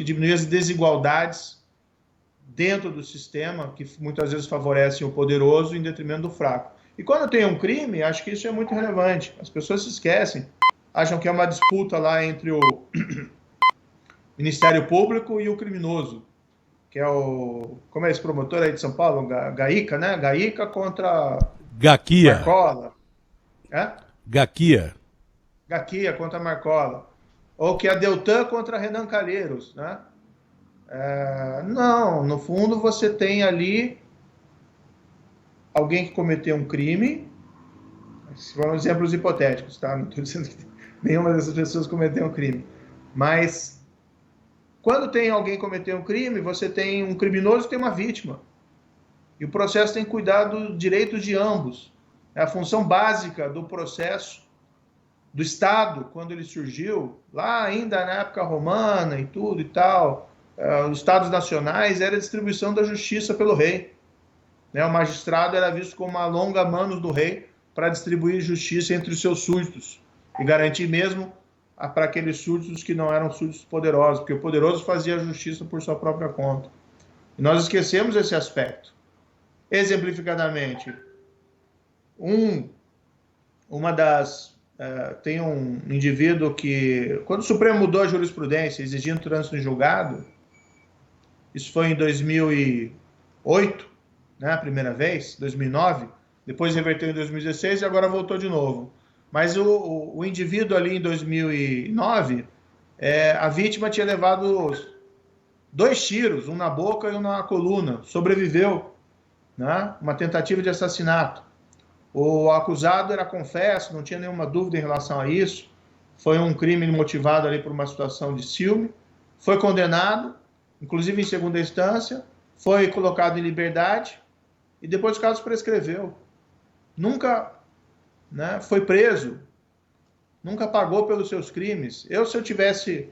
diminuir as desigualdades dentro do sistema, que muitas vezes favorecem o poderoso em detrimento do fraco. E quando tem um crime, acho que isso é muito relevante. As pessoas se esquecem, acham que é uma disputa lá entre o Ministério Público e o criminoso, que é como é esse promotor aí de São Paulo? Gaíca, né? Gaíca contra Gaquia. Marcola. Gaquia. Gaquia contra Marcola. Ou que é a Deltan contra Renan Calheiros, né? Não, no fundo você tem ali alguém que cometeu um crime, foram exemplos hipotéticos, tá? Não estou dizendo que nenhuma dessas pessoas cometeu um crime, mas quando tem alguém que cometeu um crime, você tem um criminoso e tem uma vítima, e o processo tem que cuidar do direito de ambos. É a função básica do processo do Estado, quando ele surgiu, lá ainda na época romana e tudo e tal, os Estados nacionais, era a distribuição da justiça pelo rei. O magistrado era visto como uma longa mano do rei para distribuir justiça entre os seus súditos e garantir mesmo para aqueles súditos que não eram súditos poderosos, porque o poderoso fazia a justiça por sua própria conta. E nós esquecemos esse aspecto. Exemplificadamente, tem um indivíduo que, quando o Supremo mudou a jurisprudência exigindo trânsito em julgado, isso foi em 2008, né, a primeira vez, 2009, depois reverteu em 2016 e agora voltou de novo. Mas o indivíduo ali em 2009, a vítima tinha levado 2 tiros, um na boca e um na coluna, sobreviveu, né, uma tentativa de assassinato. O acusado era confesso, não tinha nenhuma dúvida em relação a isso, foi um crime motivado ali por uma situação de ciúme, foi condenado, inclusive em segunda instância, foi colocado em liberdade e depois o caso prescreveu. Nunca, né, foi preso, nunca pagou pelos seus crimes. Se eu tivesse,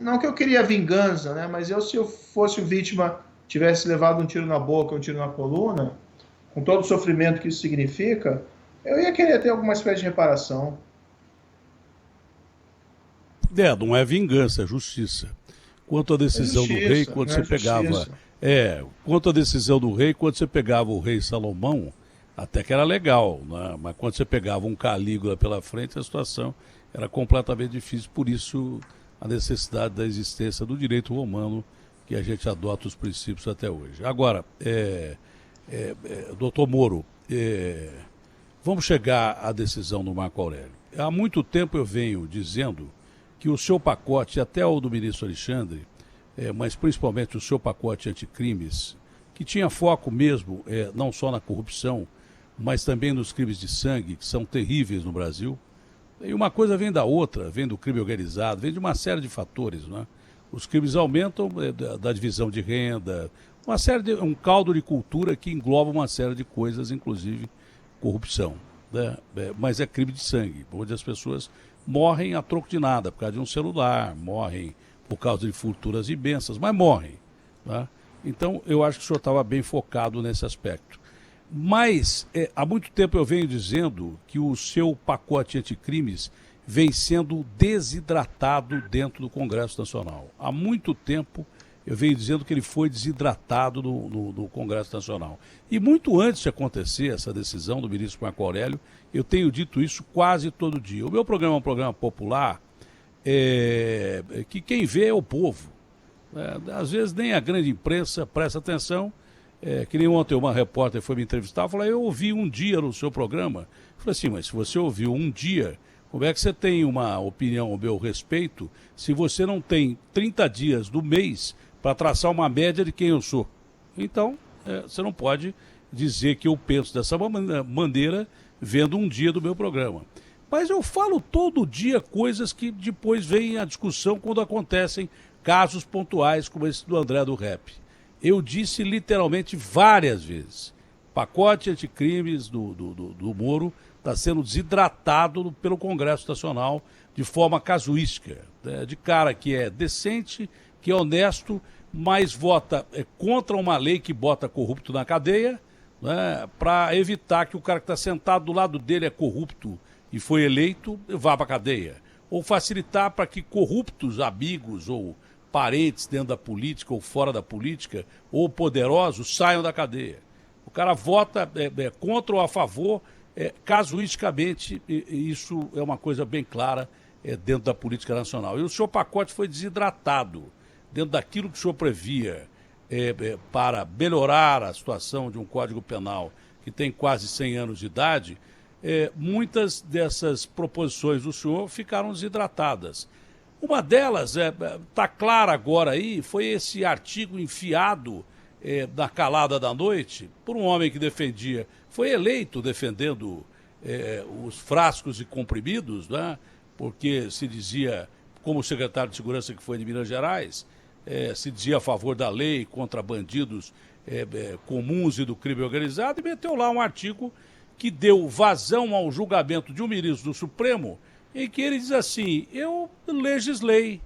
não que eu queria vingança, né, mas se eu fosse vítima, tivesse levado um tiro na boca, um tiro na coluna, com todo o sofrimento que isso significa, eu ia querer ter alguma espécie de reparação. Não é vingança, é justiça. Quanto à decisão do rei, quando você pegava... quanto à decisão do rei, quando você pegava o rei Salomão, até que era legal, né? Mas quando você pegava um Calígula pela frente, a situação era completamente difícil. Por isso, a necessidade da existência do direito romano, que a gente adota os princípios até hoje. Agora, doutor Moro, vamos chegar à decisão do Marco Aurélio. Há muito tempo eu venho dizendo que o seu pacote, até o do ministro Alexandre, mas principalmente o seu pacote anticrimes, que tinha foco mesmo não só na corrupção, mas também nos crimes de sangue, que são terríveis no Brasil. E uma coisa vem da outra, vem do crime organizado, vem de uma série de fatores, né? Os crimes aumentam da divisão de renda, um caldo de cultura que engloba uma série de coisas, inclusive corrupção, né? Mas é crime de sangue, onde as pessoas morrem a troco de nada, por causa de um celular, morrem por causa de fortunas imensas, mas morrem, né? Então, eu acho que o senhor estava bem focado nesse aspecto. Mas, há muito tempo eu venho dizendo que o seu pacote anticrimes vem sendo desidratado dentro do Congresso Nacional. Há muito tempo eu venho dizendo que ele foi desidratado no Congresso Nacional. E muito antes de acontecer essa decisão do ministro Marco Aurélio, eu tenho dito isso quase todo dia. O meu programa é um programa popular, que quem vê é o povo. Às vezes nem a grande imprensa presta atenção. Que nem ontem uma repórter foi me entrevistar, falou, eu ouvi um dia no seu programa. Eu falei assim, mas se você ouviu um dia, como é que você tem uma opinião ao meu respeito se você não tem 30 dias do mês para traçar uma média de quem eu sou? Então, você não pode dizer que eu penso dessa maneira vendo um dia do meu programa. Mas eu falo todo dia coisas que depois vem a discussão quando acontecem casos pontuais como esse do André do Rap. Eu disse literalmente várias vezes, pacote anticrimes do Moro está sendo desidratado pelo Congresso Nacional de forma casuística, né? De cara que é decente, que é honesto, mas vota contra uma lei que bota corrupto na cadeia, né? Para evitar que o cara que está sentado do lado dele é corrupto e foi eleito, vá para a cadeia. Ou facilitar para que corruptos amigos ou parentes dentro da política ou fora da política, ou poderosos, saiam da cadeia. O cara vota contra ou a favor, casuisticamente, e isso é uma coisa bem clara dentro da política nacional. E o seu pacote foi desidratado dentro daquilo que o senhor previa para melhorar a situação de um Código Penal que tem quase 100 anos de idade. Muitas dessas proposições do senhor ficaram desidratadas. Uma delas, está clara agora aí, foi esse artigo enfiado na calada da noite por um homem que foi eleito defendendo os frascos e comprimidos, né? Porque se dizia, como secretário de Segurança que foi de Minas Gerais, se dizia a favor da lei contra bandidos comuns e do crime organizado, e meteu lá um artigo que deu vazão ao julgamento de um ministro do Supremo, em que ele diz assim, eu legislei,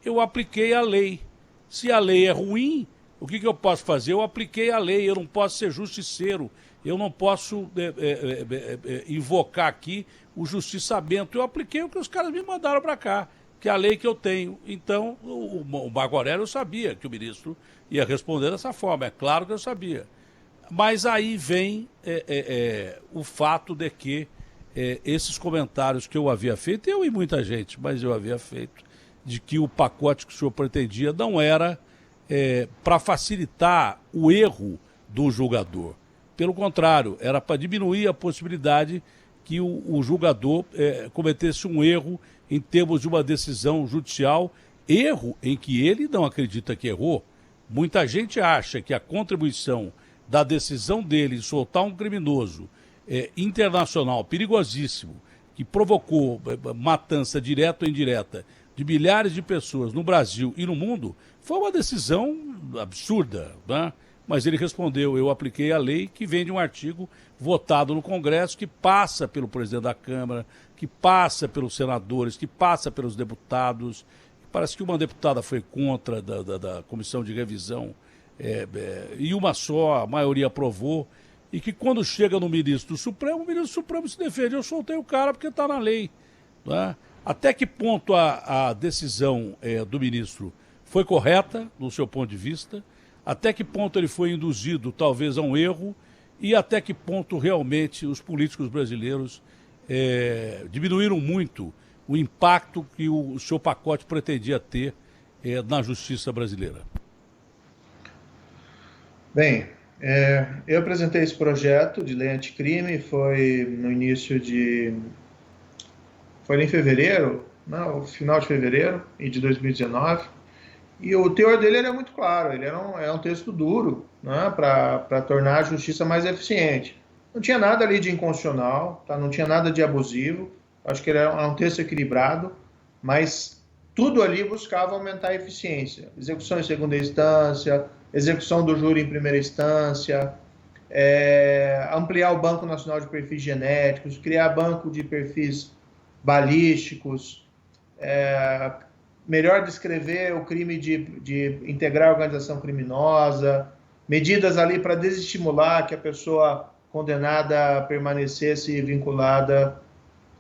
eu apliquei a lei. Se a lei é ruim, o que eu posso fazer? Eu apliquei a lei, eu não posso ser justiceiro, eu não posso invocar aqui o justiçamento. Eu apliquei o que os caras me mandaram para cá, que é a lei que eu tenho. Então, o Marco Aurélio sabia que o ministro ia responder dessa forma, é claro que eu sabia. Mas aí vem o fato de que esses comentários que eu havia feito, eu e muita gente, mas eu havia feito, de que o pacote que o senhor pretendia não era para facilitar o erro do julgador. Pelo contrário, era para diminuir a possibilidade que o julgador cometesse um erro em termos de uma decisão judicial, erro em que ele não acredita que errou. Muita gente acha que a contribuição da decisão dele em soltar um criminoso internacional perigosíssimo, que provocou matança direta ou indireta de milhares de pessoas no Brasil e no mundo, foi uma decisão absurda, né? Mas ele respondeu, eu apliquei a lei que vem de um artigo votado no Congresso, que passa pelo presidente da Câmara, que passa pelos senadores, que passa pelos deputados. Parece que uma deputada foi contra da comissão de revisão, e uma só, a maioria aprovou, e que quando chega no ministro do Supremo, o ministro do Supremo se defende, eu soltei o cara porque está na lei. Né? Até que ponto a decisão do ministro foi correta, no seu ponto de vista? Até que ponto ele foi induzido, talvez, a um erro? E até que ponto realmente os políticos brasileiros diminuíram muito o impacto que o seu pacote pretendia ter na justiça brasileira? Bem, eu apresentei esse projeto de lei anticrime, foi no início de... Foi em fevereiro, no final de fevereiro de 2019, e o teor dele era muito claro, ele é um texto duro, né, para tornar a justiça mais eficiente. Não tinha nada ali de inconstitucional, tá? Não tinha nada de abusivo, acho que ele era um texto equilibrado, mas tudo ali buscava aumentar a eficiência. Execução em segunda instância, execução do júri em primeira instância, ampliar o Banco Nacional de Perfis Genéticos, criar banco de perfis balísticos, melhor descrever o crime de integrar a organização criminosa, medidas ali para desestimular que a pessoa condenada permanecesse vinculada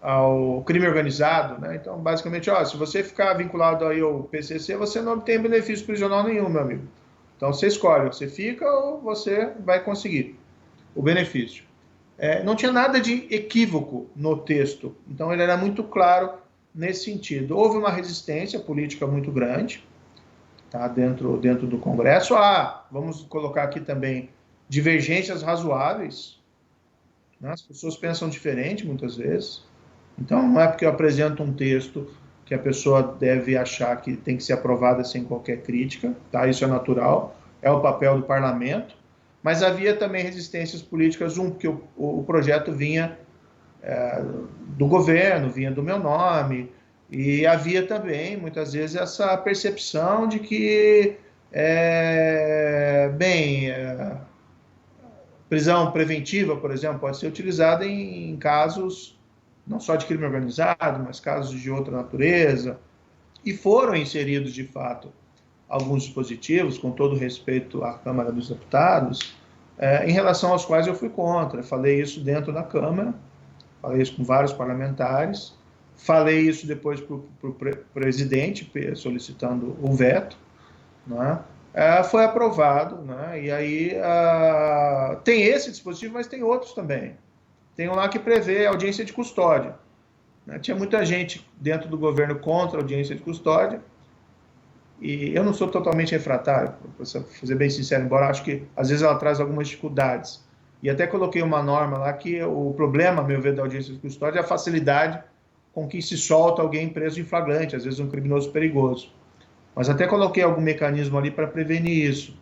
ao crime organizado, né? Então, basicamente, se você ficar vinculado aí ao PCC, você não obtém benefício prisional nenhum, meu amigo. Então, você escolhe, você fica ou você vai conseguir o benefício. Não tinha nada de equívoco no texto, então ele era muito claro nesse sentido. Houve uma resistência política muito grande, tá, dentro do Congresso. Vamos colocar aqui também divergências razoáveis, né? As pessoas pensam diferente muitas vezes, então não é porque eu apresento um texto que a pessoa deve achar que tem que ser aprovada sem qualquer crítica, tá? Isso é natural, é o papel do parlamento, mas havia também resistências políticas, porque o projeto vinha do governo, vinha do meu nome, e havia também, muitas vezes, essa percepção de que, prisão preventiva, por exemplo, pode ser utilizada em casos não só de crime organizado, mas casos de outra natureza, e foram inseridos, de fato, alguns dispositivos, com todo respeito à Câmara dos Deputados, em relação aos quais eu fui contra. Falei isso dentro da Câmara, falei isso com vários parlamentares, falei isso depois para o presidente, solicitando o veto, né? Foi aprovado, né? E aí tem esse dispositivo, mas tem outros também. Tem um lá que prevê audiência de custódia, né? Tinha muita gente dentro do governo contra a audiência de custódia, e eu não sou totalmente refratário, para ser bem sincero, embora acho que às vezes ela traz algumas dificuldades. E até coloquei uma norma lá que o problema, a meu ver, da audiência de custódia é a facilidade com que se solta alguém preso em flagrante, às vezes um criminoso perigoso. Mas até coloquei algum mecanismo ali para prevenir isso.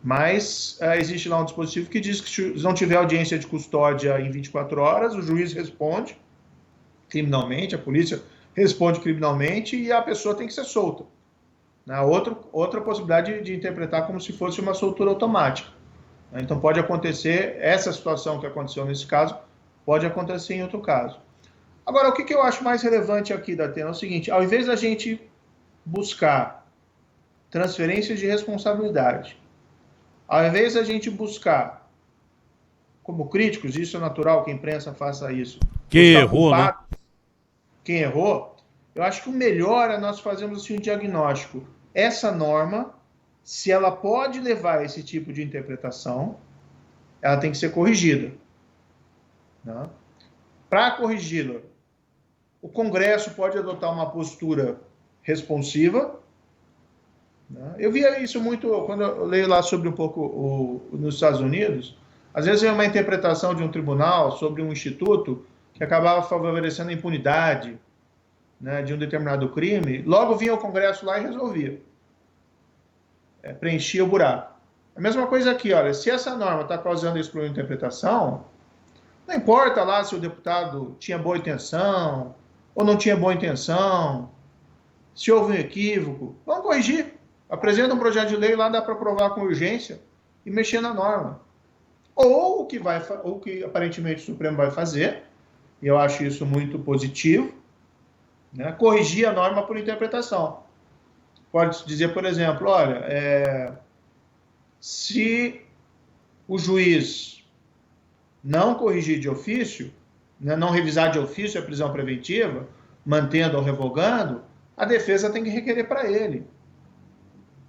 Mas existe lá um dispositivo que diz que se não tiver audiência de custódia em 24 horas, o juiz responde criminalmente, a polícia responde criminalmente e a pessoa tem que ser solta. Outra possibilidade de interpretar como se fosse uma soltura automática. Então pode acontecer, essa situação que aconteceu nesse caso, pode acontecer em outro caso. Agora, o que eu acho mais relevante aqui, Datena, é o seguinte: ao invés da gente buscar transferências de responsabilidade, ao invés da gente buscar, como críticos, isso é natural que a imprensa faça isso, quem errou, né? Quem errou, eu acho que o melhor é nós fazermos assim, um diagnóstico. Essa norma, se ela pode levar a esse tipo de interpretação, ela tem que ser corrigida, né? Para corrigi-la, o Congresso pode adotar uma postura responsiva, né? Eu via isso muito quando eu leio lá sobre um pouco nos Estados Unidos. Às vezes é uma interpretação de um tribunal sobre um instituto que acabava favorecendo a impunidade, né, de um determinado crime, logo vinha o Congresso lá e resolvia. Preenchia o buraco. A mesma coisa aqui, olha, se essa norma está causando esse problema de interpretação, Não importa lá se o deputado tinha boa intenção ou não tinha boa intenção, se houve um equívoco, vamos corrigir. Apresenta um projeto de lei lá, dá para aprovar com urgência e mexer na norma. Ou o que aparentemente o Supremo vai fazer, e eu acho isso muito positivo, né, corrigir a norma por interpretação. Pode dizer, por exemplo, olha, se o juiz não corrigir de ofício, né, não revisar de ofício a prisão preventiva, mantendo ou revogando, a defesa tem que requerer para ele.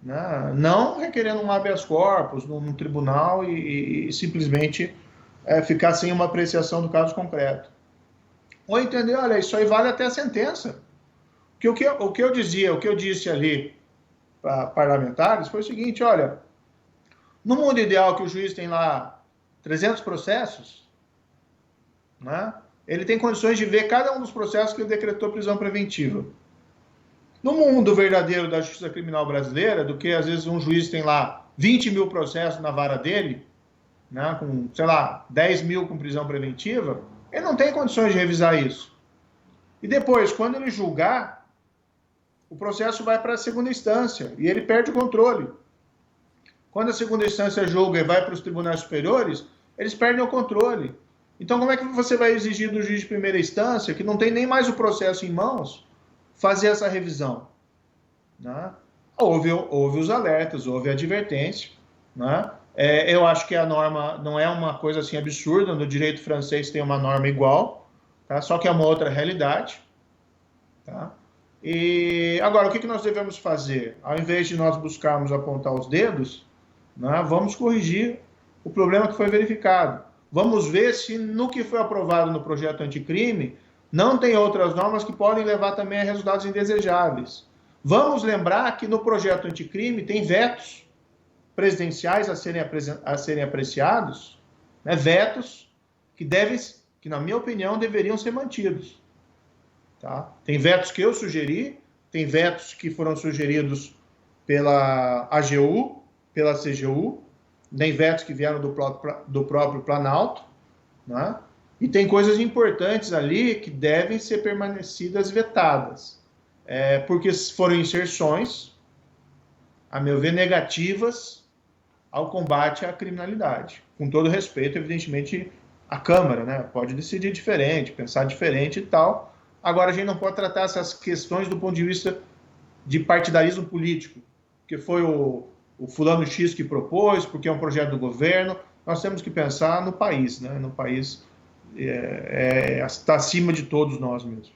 Né? Não requerendo um habeas corpus num tribunal e simplesmente ficar sem uma apreciação do caso concreto. Ou entender, olha, isso aí vale até a sentença. O que eu disse ali para parlamentares foi o seguinte, olha, no mundo ideal que o juiz tem lá 300 processos, né, ele tem condições de ver cada um dos processos que ele decretou prisão preventiva. No mundo verdadeiro da justiça criminal brasileira, do que às vezes um juiz tem lá 20 mil processos na vara dele, né, com, sei lá, 10 mil com prisão preventiva, ele não tem condições de revisar isso. E depois, quando ele julgar, o processo vai para a segunda instância e ele perde o controle. Quando a segunda instância julga e vai para os tribunais superiores, eles perdem o controle. Então, como é que você vai exigir do juiz de primeira instância, que não tem nem mais o processo em mãos, fazer essa revisão? Né? Houve os alertas, houve a advertência. Né? Eu acho que a norma não é uma coisa assim absurda, no direito francês tem uma norma igual, tá? Só que é uma outra realidade. Tá? E agora, o que nós devemos fazer? Ao invés de nós buscarmos apontar os dedos, né, vamos corrigir o problema que foi verificado. Vamos ver se no que foi aprovado no projeto anticrime não tem outras normas que podem levar também a resultados indesejáveis. Vamos lembrar que no projeto anticrime tem vetos presidenciais a serem apreciados, né, vetos que, na minha opinião, deveriam ser mantidos. Tá? Tem vetos que eu sugeri, tem vetos que foram sugeridos pela AGU, pela CGU, tem vetos que vieram do próprio Planalto, né? E tem coisas importantes ali que devem ser permanecidas vetadas, porque foram inserções, a meu ver, negativas ao combate à criminalidade. Com todo respeito, evidentemente, a Câmara, né, pode decidir diferente, pensar diferente e tal. Agora, a gente não pode tratar essas questões do ponto de vista de partidarismo político, que foi o fulano X que propôs, porque é um projeto do governo. Nós temos que pensar no país, né? No país está acima de todos nós mesmos.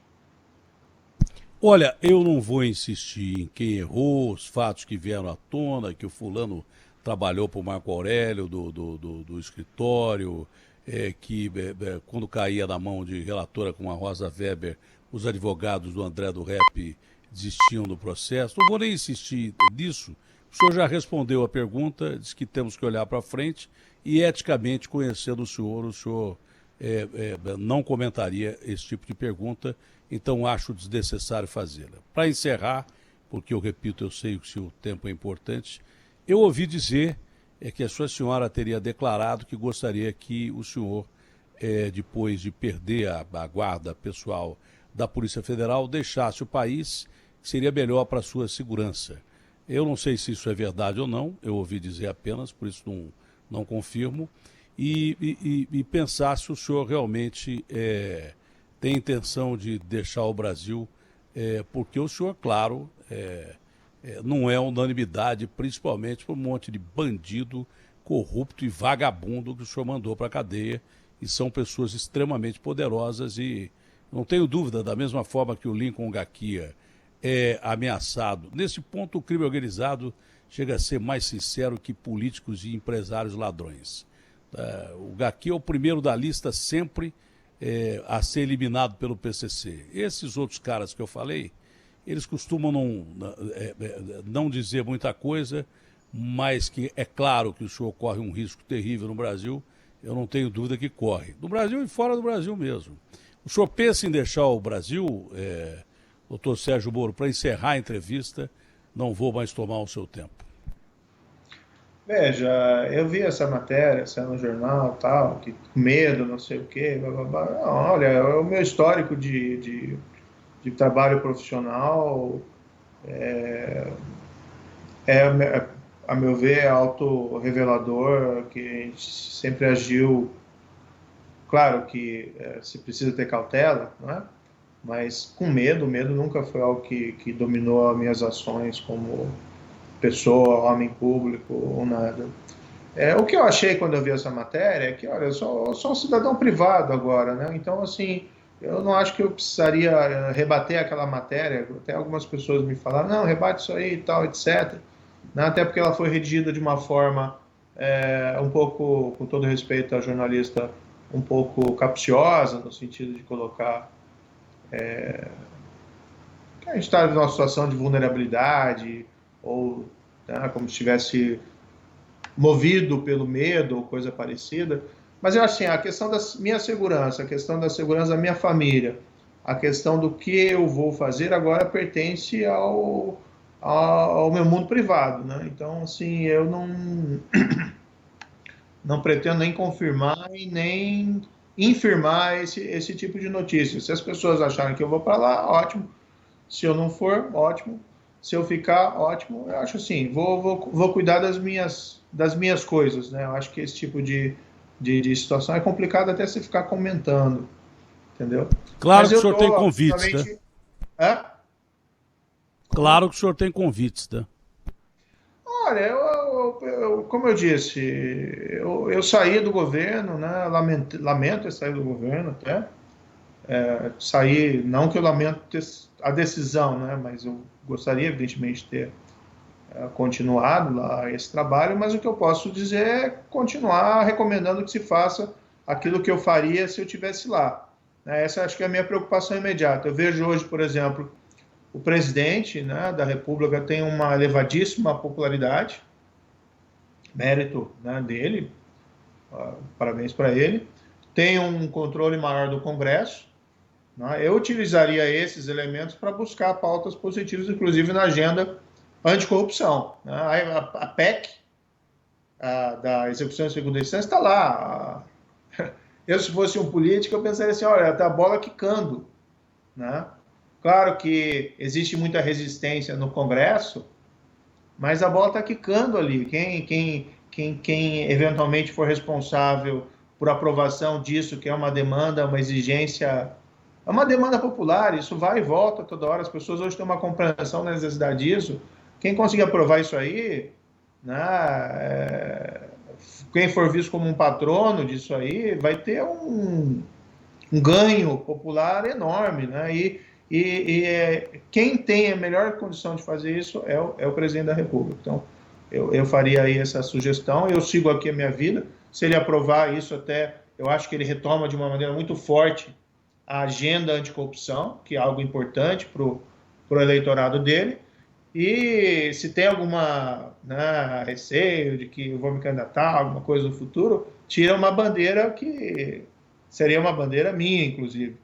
Olha, eu não vou insistir em quem errou, os fatos que vieram à tona, que o fulano trabalhou para o Marco Aurélio do escritório, que quando caía na mão de relatora como a Rosa Weber, os advogados do André do Rep desistiam do processo. Não vou nem insistir nisso. O senhor já respondeu a pergunta, disse que temos que olhar para frente e, eticamente, conhecendo o senhor não comentaria esse tipo de pergunta, então acho desnecessário fazê-la. Para encerrar, porque eu repito, eu sei que o tempo é importante, eu ouvi dizer que a sua senhora teria declarado que gostaria que o senhor, depois de perder a guarda pessoal da Polícia Federal, deixasse o país, que seria melhor para a sua segurança. Eu não sei se isso é verdade ou não, eu ouvi dizer apenas, por isso não confirmo, e pensar se o senhor realmente tem intenção de deixar o Brasil, porque o senhor, claro, não é unanimidade, principalmente por um monte de bandido, corrupto e vagabundo que o senhor mandou para a cadeia, e são pessoas extremamente poderosas e não tenho dúvida, da mesma forma que o Lincoln Gaquia é ameaçado. Nesse ponto, o crime organizado chega a ser mais sincero que políticos e empresários ladrões. O Gaquia é o primeiro da lista sempre a ser eliminado pelo PCC. Esses outros caras que eu falei, eles costumam não dizer muita coisa, mas que é claro que o senhor corre um risco terrível no Brasil, eu não tenho dúvida que corre. No Brasil e fora do Brasil mesmo. O senhor pensa em deixar o Brasil, doutor Sérgio Moro, para encerrar a entrevista, não vou mais tomar o seu tempo. Veja, eu vi essa matéria, saiu no jornal, tal, que medo, não sei o quê, blá, blá, blá. Não, olha, o meu histórico de trabalho profissional é, a meu ver, é autorrevelador, que a gente sempre agiu, claro que se precisa ter cautela, não é? Mas com medo, o medo nunca foi algo que dominou as minhas ações como pessoa, homem público ou nada. O que eu achei quando eu vi essa matéria é que, olha, eu sou um cidadão privado agora, né? Então, assim, eu não acho que eu precisaria rebater aquela matéria. Até algumas pessoas me falaram, não, rebate isso aí e tal, etc. Né? Até porque ela foi redigida de uma forma um pouco, com todo respeito à jornalista, um pouco capciosa, no sentido de colocar que a gente está numa situação de vulnerabilidade, ou né, como se estivesse movido pelo medo ou coisa parecida. Mas eu assim, a questão da minha segurança, a questão da segurança da minha família, a questão do que eu vou fazer agora pertence ao meu mundo privado, né? Então, assim, eu não pretendo nem confirmar e nem infirmar esse tipo de notícia. Se as pessoas acharem que eu vou para lá, ótimo. Se eu não for, ótimo. Se eu ficar, ótimo. Eu acho assim, vou cuidar das minhas coisas, né? Eu acho que esse tipo de situação é complicado até se ficar comentando, entendeu? Claro Mas que o eu senhor tem estou convites, né? absolutamente... É? Claro Como? que o senhor tem convites, né? Olha, como eu disse, eu saí do governo, né? Lamento ter saído do governo até. Sair, não que eu lamento a decisão, né? Mas eu gostaria, evidentemente, de ter continuado lá esse trabalho, mas o que eu posso dizer é continuar recomendando que se faça aquilo que eu faria se eu tivesse lá. Essa acho que é a minha preocupação imediata. Eu vejo hoje, por exemplo, o presidente, né, da República tem uma elevadíssima popularidade, mérito, né, dele, parabéns para ele. Tem um controle maior do Congresso. Né? Eu utilizaria esses elementos para buscar pautas positivas, inclusive na agenda anticorrupção. Né? A PEC, da execução em segunda instância, está lá. Eu, se fosse um político, eu pensaria assim, olha, está a bola quicando. Né? Claro que existe muita resistência no Congresso, mas a bola está quicando ali. Quem eventualmente for responsável por aprovação disso, que é uma demanda, uma exigência, é uma demanda popular, isso vai e volta toda hora, as pessoas hoje têm uma compreensão da necessidade disso. Quem conseguir aprovar isso aí, né, quem for visto como um patrono disso aí, vai ter um ganho popular enorme, né? Quem tem a melhor condição de fazer isso é o presidente da República. Então, eu faria aí essa sugestão, eu sigo aqui a minha vida, se ele aprovar isso até, eu acho que ele retoma de uma maneira muito forte a agenda anticorrupção, que é algo importante para o eleitorado dele, e se tem alguma receio de que eu vou me candidatar, alguma coisa no futuro, tira uma bandeira que seria uma bandeira minha, inclusive,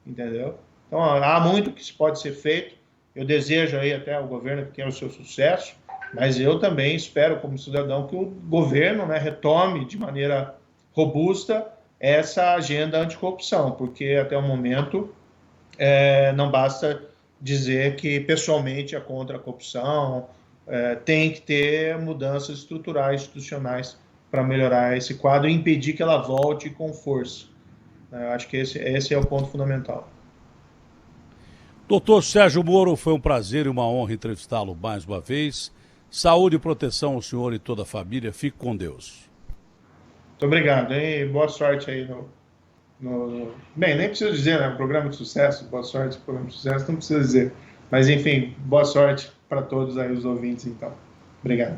entendeu? Então, há muito que pode ser feito, eu desejo aí até ao governo que tenha o seu sucesso, mas eu também espero, como cidadão, que o governo, né, retome de maneira robusta essa agenda anticorrupção, porque até o momento não basta dizer que pessoalmente é contra a corrupção, tem que ter mudanças estruturais, institucionais, para melhorar esse quadro e impedir que ela volte com força. Eu acho que esse é o ponto fundamental. Doutor Sérgio Moro, foi um prazer e uma honra entrevistá-lo mais uma vez. Saúde e proteção ao senhor e toda a família. Fique com Deus. Muito obrigado, hein? Boa sorte aí Bem, nem preciso dizer, né? Programa de sucesso, boa sorte, programa de sucesso, não precisa dizer. Mas, enfim, boa sorte para todos aí os ouvintes, então. Obrigado.